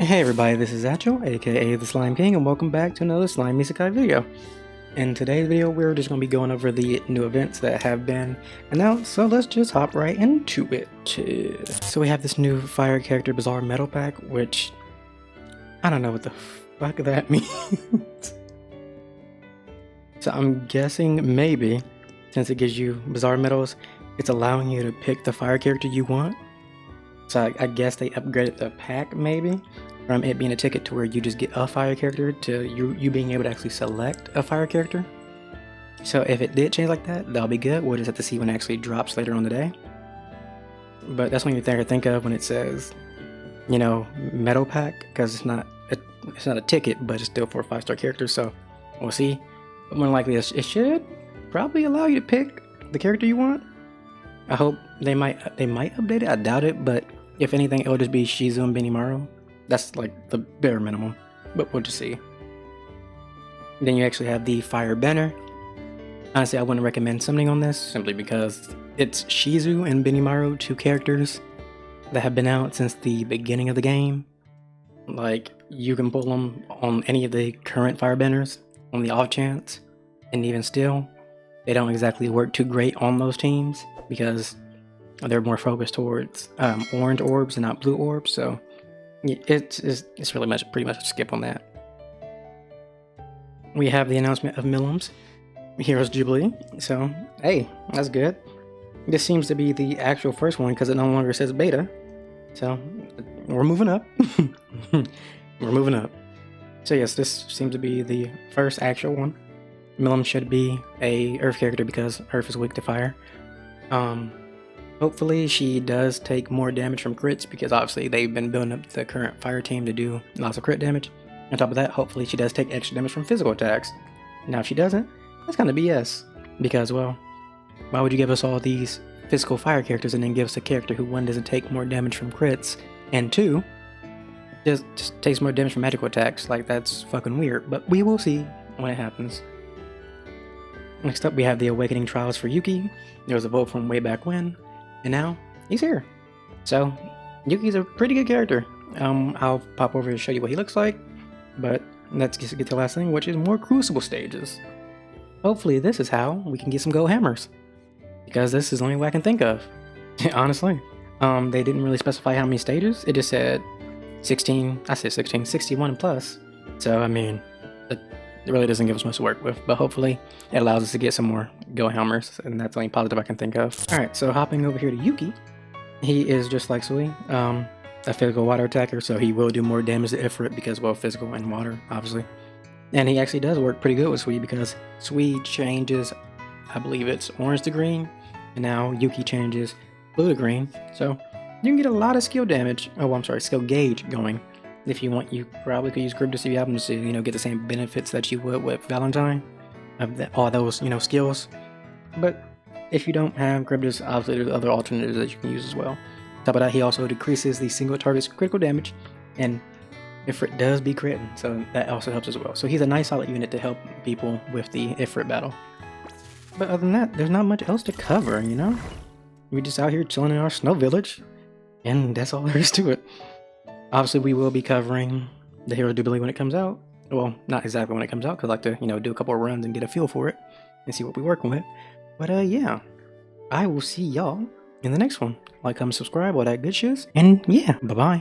Hey everybody, this is Achel, aka the Slime King, and welcome back to another Slime Isekai video. In today's video, we're just going to be going over the new events that have been announced, so let's just hop right into it. So we have this new fire character Bizarre Metal Pack, which I don't know what the fuck that means. So I'm guessing maybe, since it gives you Bizarre Metals, it's allowing you to pick the fire character you want. So I guess they upgraded the pack maybe, from it being a ticket to where you just get a fire character to you being able to actually select a fire character. So if it did change like that, that'll be good. We'll just have to see when it actually drops later on the day. But that's when you think of when it says, you know, metal pack, because it's not a ticket, but it's still for 5-star characters. So we'll see. But more likely, it should probably allow you to pick the character you want. I hope they might update it. I doubt it, but if anything, it'll just be Shizu and Benimaru. That's like the bare minimum, but we'll just see. Then you actually have the Fire Banner. Honestly, I wouldn't recommend summoning on this, simply because it's Shizu and Benimaru, 2 characters that have been out since the beginning of the game. Like, you can pull them on any of the current Fire Banners on the off chance, and even still, they don't exactly work too great on those teams because they're more focused towards orange orbs and not blue orbs. So it's really pretty much a skip on that. We have the announcement of MILIM's Heroes Jubilee. So hey, that's good. This seems to be the actual first one because it no longer says beta. So we're moving up. We're moving up. So yes, this seems to be the first actual one. MILIM should be a Earth character because Earth is weak to fire. Hopefully she does take more damage from crits because obviously they've been building up the current fire team to do lots of crit damage. On top of that, hopefully she does take extra damage from physical attacks. Now if she doesn't, that's kind of BS. Because, well, why would you give us all these physical fire characters and then give us a character who, 1, doesn't take more damage from crits, and 2, just takes more damage from magical attacks? Like, that's fucking weird. But we will see when it happens. Next up, we have the Awakening Trials for Yuuki. There was a vote from way back when, and now he's here. So Yuuki's a pretty good character. I'll pop over to show you what he looks like, but let's just get to the last thing, which is more Crucible stages. Hopefully this is how we can get some gold hammers, because this is the only way I can think of. Honestly, they didn't really specify how many stages. It just said 16. I said 16, 61 and plus. So I mean, it really doesn't give us much to work with, but hopefully it allows us to get some more gold hammers, and that's the only positive I can think of. Alright, so hopping over here to Yuuki, he is just like Sui, a physical water attacker, so he will do more damage to Ifrit because, well, physical and water, obviously. And he actually does work pretty good with Sui because Sui changes, I believe it's orange to green, and now Yuuki changes blue to green, so you can get a lot of skill damage, skill gauge going. If you want, you probably could use Gribdus if you happen to, you know, get the same benefits that you would with Valentine, of all those, you know, skills. But if you don't have Gribdus, obviously there's other alternatives that you can use as well. On top of that, he also decreases the single target's critical damage, and Ifrit does be critting, so that also helps as well. So he's a nice solid unit to help people with the Ifrit battle. But other than that, there's not much else to cover, you know? We're just out here chilling in our snow village, and that's all there is to it. Obviously, we will be covering the Heroes Jubilee when it comes out. Well, not exactly when it comes out, because I like to, you know, do a couple of runs and get a feel for it and see what we're working with. But yeah, I will see y'all in the next one. Like, comment, subscribe, all that good shit. And yeah, bye-bye.